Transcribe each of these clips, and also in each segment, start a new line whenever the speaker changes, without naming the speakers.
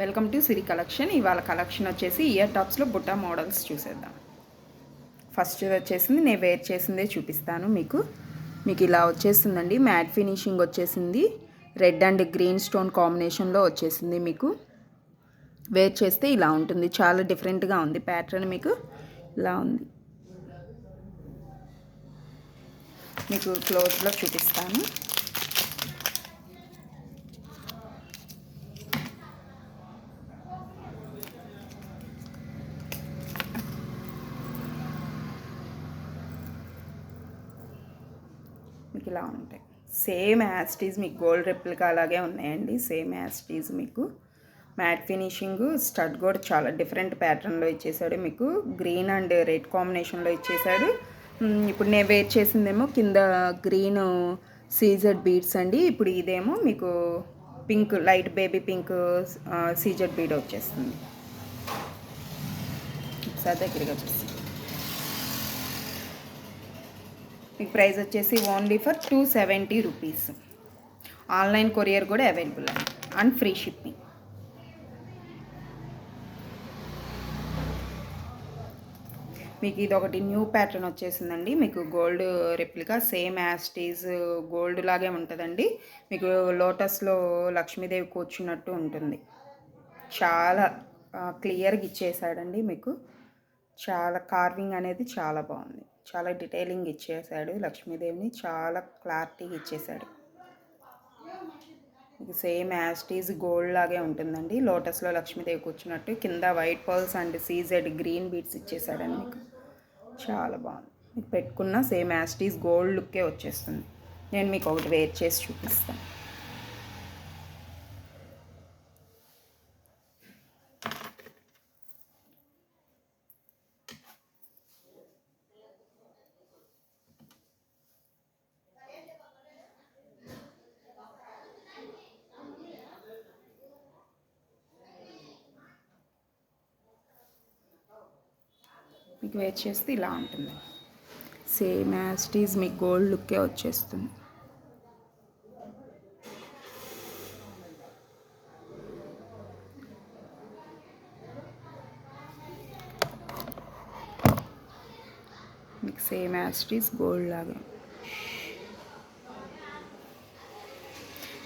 Welcome to Siri collection. ఇవాళ collection వచ్చేసి year టాప్స్లో బుట్ట మోడల్స్ చూసేద్దాం. ఫస్ట్ వచ్చేసింది నేను వేర్ చేసిందే చూపిస్తాను మీకు. ఇలా వచ్చేసిందండి. మ్యాట్ ఫినిషింగ్ వచ్చేసింది. రెడ్ అండ్ గ్రీన్ స్టోన్ కాంబినేషన్లో వచ్చేసింది. మీకు వేర్ చేస్తే ఇలా ఉంటుంది. చాలా డిఫరెంట్గా ఉంది ప్యాటర్న్. మీకు ఇలా ఉంది. మీకు క్లోజ్లో చూపిస్తాను. మీకు ఇలా ఉంటాయి. సేమ్ యాస్టీజ్ మీకు గోల్డ్ రెప్లికా అలాగే ఉన్నాయండి. సేమ్ యాస్టీజ్ మీకు మ్యాట్ ఫినిషింగ్. స్టడ్ కూడా చాలా డిఫరెంట్ ప్యాటర్న్లో ఇచ్చేసాడు. మీకు గ్రీన్ అండ్ రెడ్ కాంబినేషన్లో ఇచ్చేసాడు. ఇప్పుడు నేను వేర్ చేసిందేమో కింద గ్రీన్ సీజెడ్ బీడ్స్ అండి. ఇప్పుడు ఇదేమో మీకు pink, light baby pink CZ bead వచ్చేస్తుంది. ఒకసారి దగ్గరగా వచ్చేస్తుంది. మీకు ప్రైస్ వచ్చేసి only for 270 rupees. Online courier కూడా అవైలబుల్ అండ్ ఫ్రీ షిప్పింగ్. మీకు ఇది ఒకటి న్యూ ప్యాటర్న్ వచ్చేసిందండి. మీకు గోల్డ్ రెప్లికా సేమ్ యాస్టీజ్ గోల్డ్ లాగే ఉంటుందండి. మీకు లోటస్లో లక్ష్మీదేవి కూర్చున్నట్టు ఉంటుంది. చాలా క్లియర్గా ఇచ్చేసాడండి. మీకు చాలా కార్వింగ్ అనేది చాలా బాగుంది. చాలా డీటెయిలింగ్ ఇచ్చేసాడు. లక్ష్మీదేవిని చాలా క్లారిటీగా ఇచ్చేసాడు. ఇది సేమ్ యాస్టీజ్ గోల్డ్ లాగే ఉంటుందండి. లోటస్లో లక్ష్మీదేవి కూర్చున్నట్టు కింద white pearls and CZ green beads ఇచ్చేసాడండి. మీకు చాలా బాగుంది. మీకు పెట్టుకున్న సేమ్ యాస్టీజ్ గోల్డ్ లుక్కే వచ్చేస్తుంది. నేను మీకు ఒకటి వేర్ చేసి చూపిస్తాను. మీకు వేర్ చేస్తే ఇలా ఉంటుంది. సేమ్ యాస్టీజ్ మీకు గోల్డ్ లుక్కే వచ్చేస్తుంది. మీకు సేమ్ యాస్టీజ్ గోల్డ్ లాగా.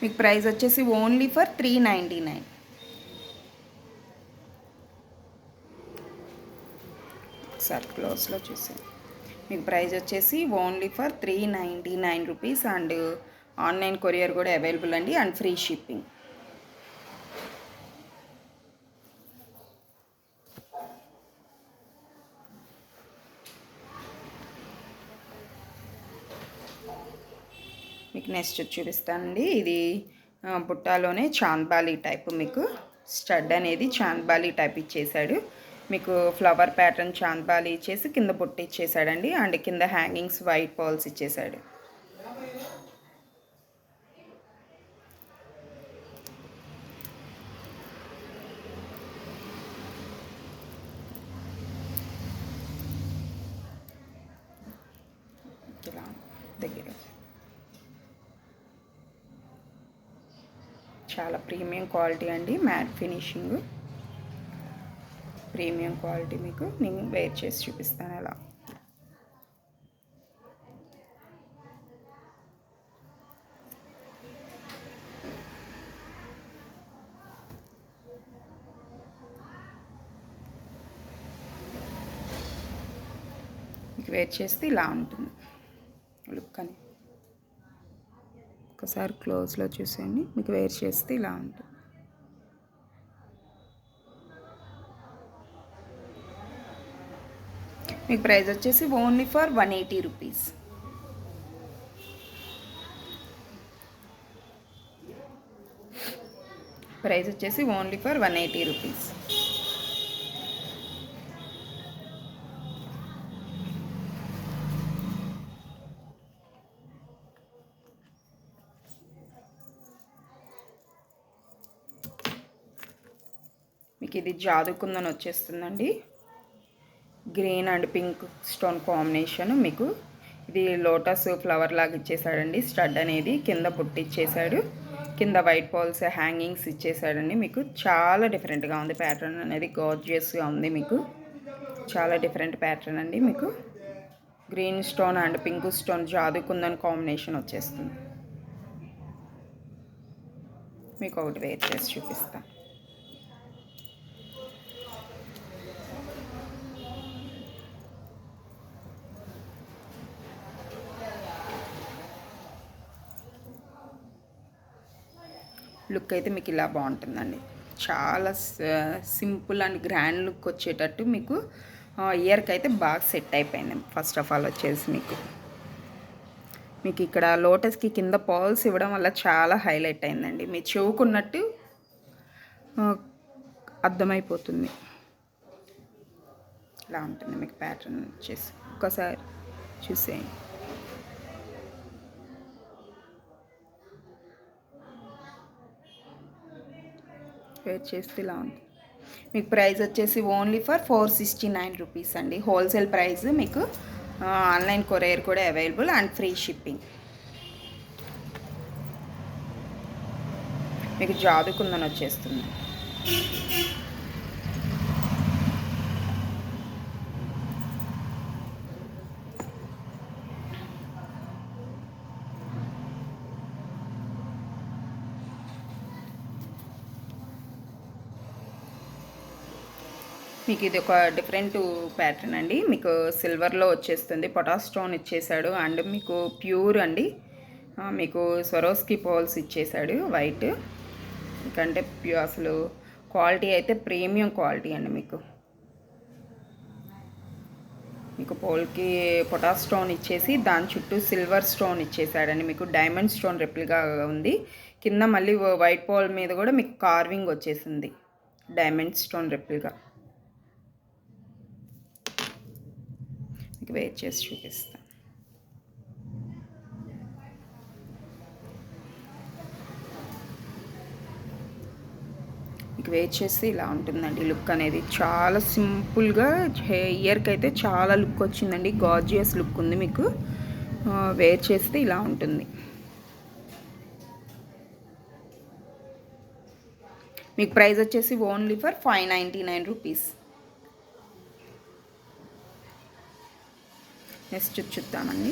మీకు ప్రైస్ వచ్చేసి ఓన్లీ ఫర్ 399. ఒకసారి క్లోజ్లో చూసాను. మీకు ప్రైస్ వచ్చేసి only for 399 rupees and online courier కూడా అవైలబుల్ అండి అండ్ ఫ్రీ షిప్పింగ్. మీకు నెక్స్ట్ చూపిస్తానండి. ఇది బుట్టాలోనే చాంద్బాలి టైప్. మీకు స్టడ్ అనేది చాంద్బాలి టైప్ ఇచ్చేసాడు. మీకు ఫ్లవర్ ప్యాటర్న్ చాంద్బాలి ఇచ్చేసి కింద బుట్ట ఇచ్చేసాడండి అండ్ కింద హ్యాంగింగ్స్ వైట్ పర్ల్స్ ఇచ్చేసాడు. దగ్గర చాలా ప్రీమియం క్వాలిటీ అండి. Matte finishing premium quality. మీకు నేను వేర్ చేసి చూపిస్తాను అలా. మీకు వేర్ చేస్తే ఇలా ఉంటుంది లుక్ అని. ఒకసారి క్లోజ్లో చూసేయండి. మీకు వేర్ చేస్తే ఇలా ఉంటుంది. మీకు ప్రైస్ వచ్చేసి ఓన్లీ ఫర్ 180 రూపీస్. ప్రైస్ వచ్చేసి ఓన్లీ ఫర్ 180 రూపీస్. మీకు ఇది జాదుకుందని వచ్చేస్తుందండి. Green and pink stone combination. మీకు ఇది లోటస్ ఫ్లవర్ లాగా ఇచ్చేసాడండి. స్టడ్ అనేది కింద పుట్టి ఇచ్చేసాడు. కింద వైట్ పాల్స్ హ్యాంగింగ్స్ ఇచ్చేసాడండి. మీకు చాలా డిఫరెంట్గా ఉంది ప్యాటర్న్ అనేది, గార్జియస్గా ఉంది. మీకు చాలా డిఫరెంట్ ప్యాటర్న్ అండి. మీకు green stone and pink stone jadau kundan combination వచ్చేస్తుంది. మీకు ఒకటి వేర్ చేసి చూపిస్తాను. లుక్ అయితే మీకు ఇలా బాగుంటుందండి. చాలా సింపుల్ అండ్ గ్రాండ్ లుక్ వచ్చేటట్టు మీకు ఇయర్కి అయితే బాగా సెట్ అయిపోయింది. ఫస్ట్ ఆఫ్ ఆల్ వచ్చేసి మీకు ఇక్కడ లోటస్కి కింద పాల్స్ ఇవ్వడం వల్ల చాలా హైలైట్ అయిందండి. మీ చెవుకున్నట్టు అర్థమైపోతుంది. ఇలా ఉంటుంది మీకు ప్యాటర్న్ వచ్చేసి. ఒకసారి చూసేయండి. వేర్ చేస్తే ఇలా ఉంటుంది. మీకు ప్రైస్ వచ్చేసి ఓన్లీ ఫర్ 469 రూపీస్ అండి. Wholesale price. మీకు ఆన్లైన్ కొరియర్ కూడా అవైలబుల్ అండ్ ఫ్రీ షిప్పింగ్. మీకు జాదు కుందన్ వచ్చేస్తుంది. మీకు ఇది ఒక డిఫరెంట్ ప్యాటర్న్ అండి. మీకు సిల్వర్లో వచ్చేస్తుంది. పొటాస్ స్టోన్ ఇచ్చేసాడు అండ్ మీకు ప్యూర్ అండి. మీకు స్వరోస్కి పోల్స్ ఇచ్చేసాడు వైట్. ఎందుకంటే అసలు క్వాలిటీ అయితే ప్రీమియం క్వాలిటీ అండి. మీకు పోల్కి పొటాస్ స్టోన్ ఇచ్చేసి దాని చుట్టూ సిల్వర్ స్టోన్ ఇచ్చేసాడండి. మీకు డైమండ్ స్టోన్ రెప్లిగా ఉంది. కింద మళ్ళీ వైట్ పోల్ మీద కూడా మీకు కార్వింగ్ వచ్చేసింది డైమండ్ స్టోన్ రెప్లిగా. మీకు వెయిట్ చేసి చూపిస్తాను. మీకు వెయిట్ చేస్తే ఇలా ఉంటుందండి లుక్ అనేది. చాలా సింపుల్గా ఇయర్కి అయితే చాలా లుక్ వచ్చిందండి. గార్జియస్ లుక్ ఉంది. మీకు వేర్ చేస్తే ఇలా ఉంటుంది. మీకు ప్రైస్ వచ్చేసి ఓన్లీ ఫర్ 599 రూపీస్. నెక్స్ట్ చూద్దామండి.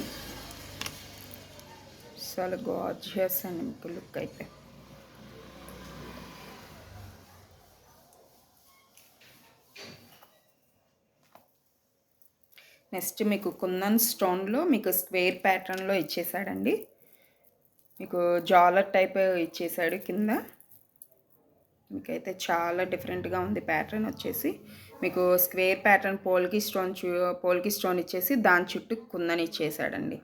చాలా గార్జియస్ అండి మీకు లుక్ అయితే. నెక్స్ట్ మీకు కుందన్ స్టోన్లో మీకు స్క్వేర్ ప్యాటర్న్లో ఇచ్చేసాడండి. మీకు జాలర్ టైప్ ఇచ్చేసాడు కింద. మీకైతే చాలా డిఫరెంట్గా ఉంది ప్యాటర్న్ వచ్చేసి. మీకు స్క్వేర్ ప్యాటర్న్ పోల్కి స్టోన్ ఇచ్చేసి దాని చుట్టూ కుందన్ ఇచ్చేసాడండి.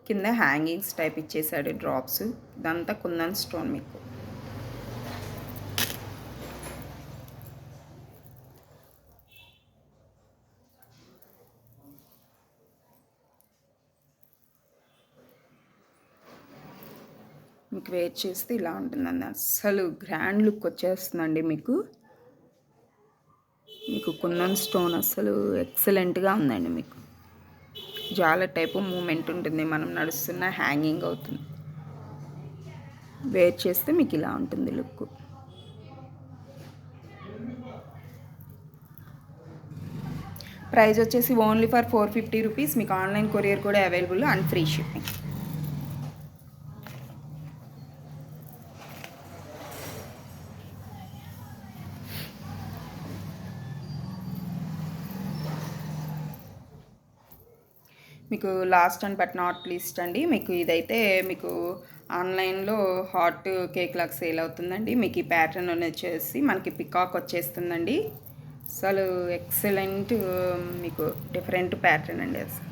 కింద హ్యాంగింగ్స్ టైప్ ఇచ్చేసాడు డ్రాప్స్. ఇదంతా కుందన్ స్టోన్. మీకు వేర్ చేస్తే ఇలా ఉంటుందండి. అస్సలు గ్రాండ్ లుక్ వచ్చేస్తుందండి. మీకు కుందన్ స్టోన్ అస్సలు ఎక్సలెంట్గా ఉందండి. మీకు జాల టైపు మూమెంట్ ఉంటుంది. మనం నడుస్తున్న హ్యాంగింగ్ అవుతుంది. వేర్ చేస్తే మీకు ఇలా ఉంటుంది లుక్. ప్రైస్ వచ్చేసి ఓన్లీ ఫర్ 450 రూపీస్. మీకు ఆన్లైన్ కొరియర్ కూడా అవైలబుల్ అండ్ ఫ్రీ షిప్పింగ్. మీకు last and but not least అండి. మీకు ఇదైతే మీకు ఆన్లైన్లో హాట్ కేక్ లాగా సేల్ అవుతుందండి. మీకు ఈ ప్యాటర్న్ వచ్చేసి మనకి పికాక్ వచ్చేస్తుందండి. అసలు ఎక్సలెంట్ మీకు డిఫరెంట్ ప్యాటర్న్ అండి. అసలు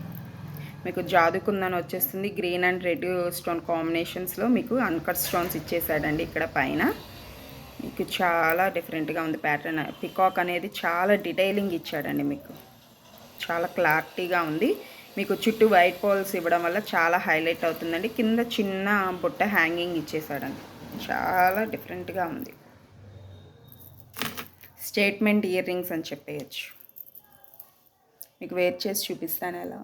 మీకు జాదు కుందన్ వచ్చేస్తుంది. గ్రీన్ అండ్ రెడ్ స్టోన్ కాంబినేషన్స్లో మీకు అన్కట్ స్టోన్స్ ఇచ్చేసాడండి ఇక్కడ పైన. మీకు చాలా డిఫరెంట్గా ఉంది ప్యాటర్న్. పికాక్ అనేది చాలా డీటెయిలింగ్ ఇచ్చాడండి. మీకు చాలా క్లారిటీగా ఉంది. మీకు చుట్టూ వైట్ పోల్స్ ఇవ్వడం వల్ల చాలా హైలైట్ అవుతుందండి. కింద చిన్న బుట్ట హ్యాంగింగ్ ఇచ్చేసాడండి. చాలా డిఫరెంట్గా ఉంది. స్టేట్మెంట్ ఇయర్ రింగ్స్ అని చెప్పేయచ్చు. మీకు వేర్ చేసి చూపిస్తాను ఎలా.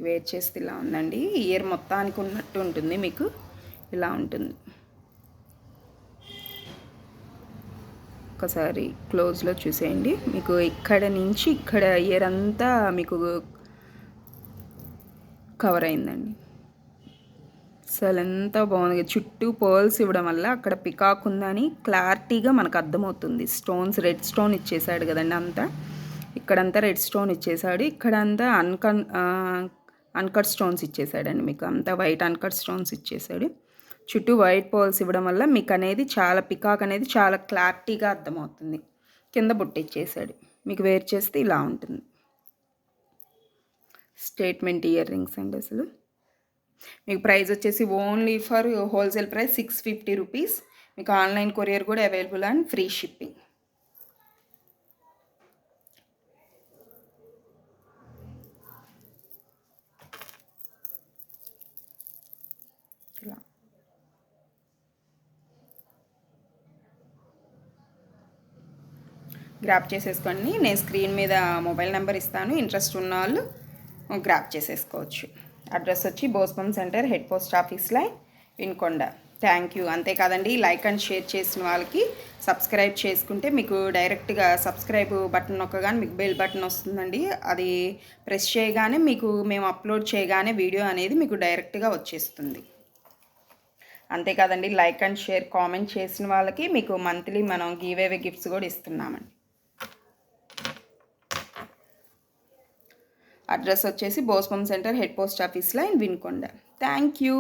వేర్ చేస్తే ఇలా ఉందండి. ఇయర్ మొత్తానికి ఉన్నట్టు ఉంటుంది, మీకు ఇలా ఉంటుంది. ఒకసారి క్లోజ్లో చూసేయండి. మీకు ఇక్కడ నుంచి ఇక్కడ ఇయర్ అంతా మీకు కవర్ అయిందండి. అసలు ఎంత బాగుంది. చుట్టూ పర్ల్స్ ఇవ్వడం వల్ల అక్కడ పికాక్ ఉందని క్లారిటీగా మనకు అర్థమవుతుంది. స్టోన్స్ రెడ్ స్టోన్ ఇచ్చేసాడు కదండి అంతా. ఇక్కడంతా రెడ్ స్టోన్ ఇచ్చేసాడు, ఇక్కడంతా అన్కట్ స్టోన్స్ ఇచ్చేసాడండి. మీకు అంతా వైట్ అన్కట్ స్టోన్స్ ఇచ్చేసాడు. చుట్టూ వైట్ పర్ల్స్ ఇవ్వడం వల్ల మీకు అనేది చాలా పికాక్ అనేది చాలా క్లారిటీగా అర్థమవుతుంది. కింద బుట్ట ఇచ్చేసాడు. మీకు వేర్ చేస్తే ఇలా ఉంటుంది. స్టేట్మెంట్ ఇయర్ రింగ్స్ అండి. అసలు మీకు ప్రైస్ వచ్చేసి only for wholesale price 650 rupees. మీకు ఆన్లైన్ కొరియర్ కూడా అవైలబుల్ అండ్ ఫ్రీ షిప్పింగ్. ఇలా గ్రాప్ చేసేసుకోండి. నేను స్క్రీన్ మీద మొబైల్ నెంబర్ ఇస్తాను, ఇంట్రెస్ట్ ఉన్న వాళ్ళు గ్రాప్ చేసేసుకోవచ్చు. అడ్రస్ వచ్చి బోస్పం centre, head post office line, Vinukonda. Thank you. అంతేకాదండి, లైక్ అండ్ షేర్ చేసిన వాళ్ళకి సబ్స్క్రైబ్ చేసుకుంటే మీకు డైరెక్ట్గా సబ్స్క్రైబ్ బటన్ నొక్కగానే మీకు బెల్ బటన్ వస్తుందండి. అది ప్రెస్ చేయగానే మీకు మేము అప్లోడ్ చేయగానే వీడియో అనేది మీకు డైరెక్ట్గా వచ్చేస్తుంది. అంతేకాదండి, లైక్ అండ్ షేర్ కామెంట్ చేసిన వాళ్ళకి మీకు మంత్లీ మనం గివ్ అవే గిఫ్ట్స్ కూడా ఇస్తున్నామండి. అడ్రస్ వచ్చేసి బోస్పం centre, head post office line, Vinukonda. Thank you.